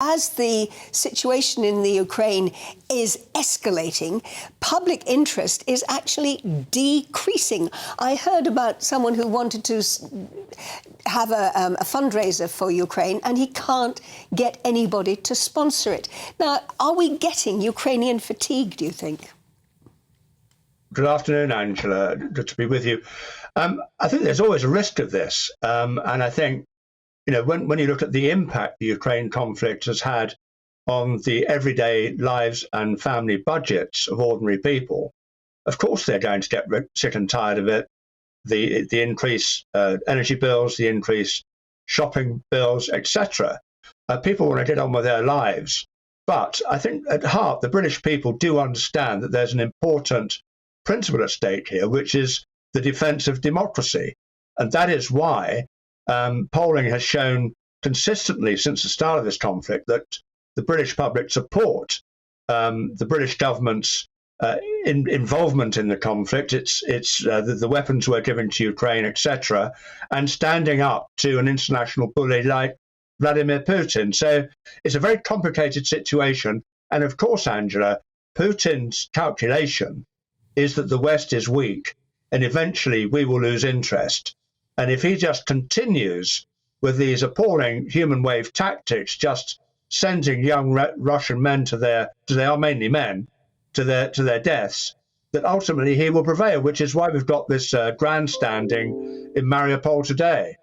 As the situation in the Ukraine is escalating, public interest is actually decreasing. I heard about someone who wanted to have a fundraiser for Ukraine, and he can't get anybody to sponsor it. Now, are we getting Ukrainian fatigue, do you think? Good afternoon, Angela. Good to be with you. I think there's always a risk of this. And I think, you know, when you look at the impact the Ukraine conflict has had on the everyday lives and family budgets of ordinary people, of course they're going to get sick and tired of it. The increased energy bills, the increased shopping bills, etc. People want to get on with their lives. But I think at heart, the British people do understand that there's an important principle at stake here, which is the defence of democracy. And that is why polling has shown consistently since the start of this conflict that the British public support the British government's involvement in the conflict, the weapons we're giving to Ukraine, etc., and standing up to an international bully like Vladimir Putin. So it's a very complicated situation. And of course, Angela, Putin's calculation is that the West is weak and eventually we will lose interest. And if he just continues with these appalling human wave tactics, just sending young Russian men they are mainly men, to their deaths, that ultimately he will prevail, which is why we've got this grandstanding in Mariupol today.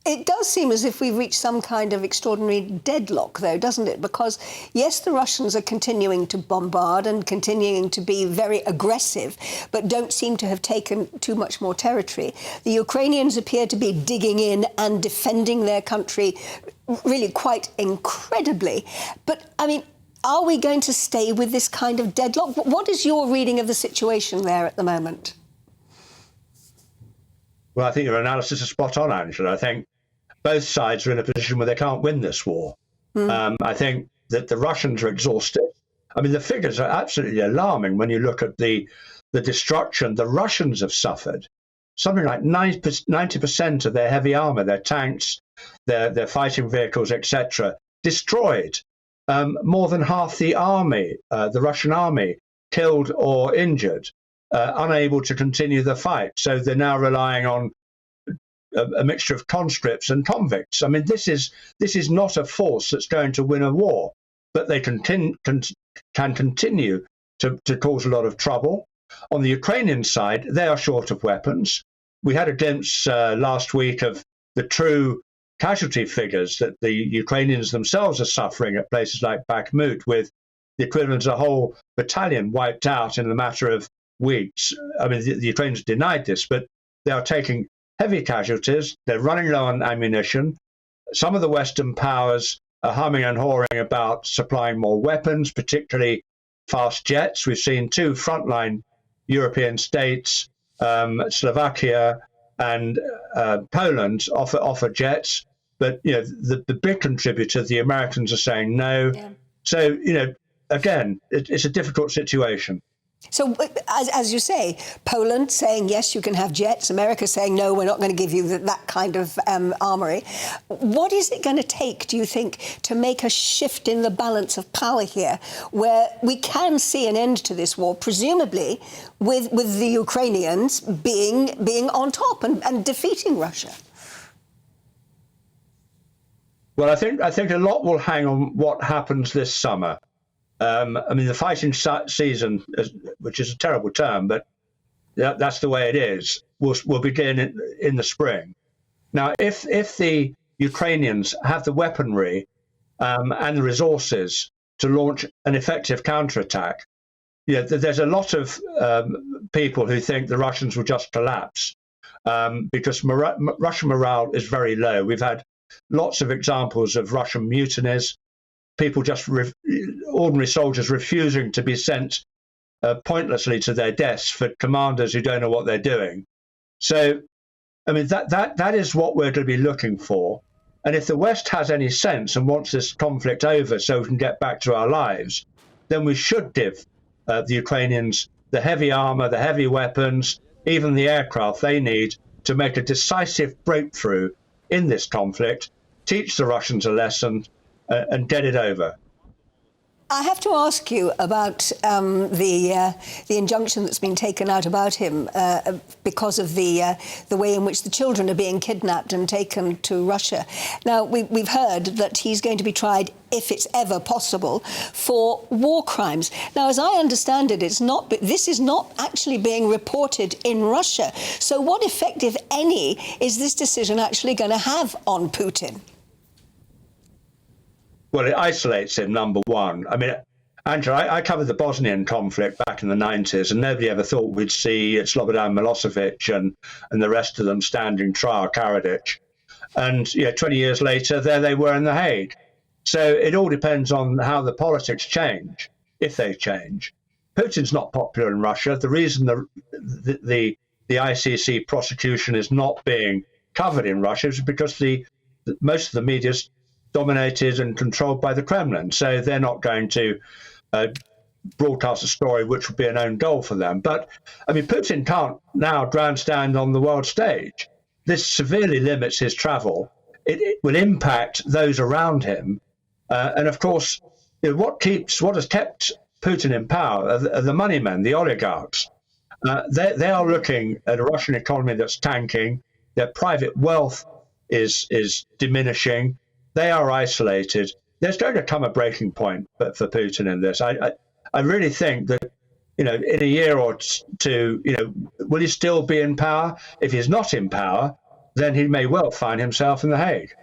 It does seem as if we've reached some kind of extraordinary deadlock, though, doesn't it? Because, yes, the Russians are continuing to bombard and continuing to be very aggressive, but don't seem to have taken too much more territory. The Ukrainians appear to be digging in and defending their country really quite incredibly. But, I mean, are we going to stay with this kind of deadlock? What is your reading of the situation there at the moment? Well, I think your analysis is spot on, Angela. I think both sides are in a position where they can't win this war. I think that the Russians are exhausted. I mean, the figures are absolutely alarming when you look at the destruction the Russians have suffered. Something like 90% of their heavy armor, their tanks, their fighting vehicles, etc., destroyed. More than half the army, the Russian army, killed or injured, unable to continue the fight. So they're now relying on a mixture of conscripts and convicts. I mean, this is not a force that's going to win a war, but they can continue to cause a lot of trouble. On the Ukrainian side, they are short of weapons. We had a glimpse last week of the true casualty figures that the Ukrainians themselves are suffering at places like Bakhmut, with the equivalent of a whole battalion wiped out in a matter of weeks. I mean, the Ukrainians denied this, but they are taking heavy casualties. They're running low on ammunition. Some of the Western powers are humming and hawing about supplying more weapons, particularly fast jets. We've seen two frontline European states, Slovakia and Poland, offer jets. But, you know, the big contributor, the Americans, are saying no. Yeah. So, you know, again, it's a difficult situation. So, as you say, Poland saying, yes, you can have jets, America saying, no, we're not going to give you that kind of armory. What is it going to take, do you think, to make a shift in the balance of power here, where we can see an end to this war, presumably with the Ukrainians being on top and defeating Russia? Well, I think a lot will hang on what happens this summer. I mean, the fighting season, which is a terrible term, but that's the way it is, will begin in the spring. Now, if the Ukrainians have the weaponry and the resources to launch an effective counterattack, you know, there's a lot of people who think the Russians will just collapse because Russian morale is very low. We've had lots of examples of Russian mutinies. People just, ordinary soldiers refusing to be sent pointlessly to their deaths for commanders who don't know what they're doing. So, I mean, that is what we're going to be looking for. And if the West has any sense and wants this conflict over so we can get back to our lives, then we should give the Ukrainians the heavy armor, the heavy weapons, even the aircraft they need to make a decisive breakthrough in this conflict, teach the Russians a lesson, and get it over. I have to ask you about the injunction that's been taken out about him because of the way in which the children are being kidnapped and taken to Russia. Now, we've heard that he's going to be tried, if it's ever possible, for war crimes. Now, as I understand it, this is not actually being reported in Russia. So what effect, if any, is this decision actually going to have on Putin? Well, it isolates him, number one. I mean, Andrew, I covered the Bosnian conflict back in the 90s, and nobody ever thought we'd see Slobodan Milosevic and the rest of them standing trial, Karadzic. And 20 years later, there they were in The Hague. So it all depends on how the politics change, if they change. Putin's not popular in Russia. The reason the ICC prosecution is not being covered in Russia is because most of the media's dominated and controlled by the Kremlin, so they're not going to broadcast a story which would be an own goal for them. But, I mean, Putin can't now grandstand on the world stage. This severely limits his travel. It will impact those around him. And, of course, what has kept Putin in power are the money men, the oligarchs. They are looking at a Russian economy that's tanking. Their private wealth is diminishing. They are isolated. There's going to come a breaking point for Putin in this. I really think that, in a year or two, will he still be in power? If he's not in power, then he may well find himself in The Hague.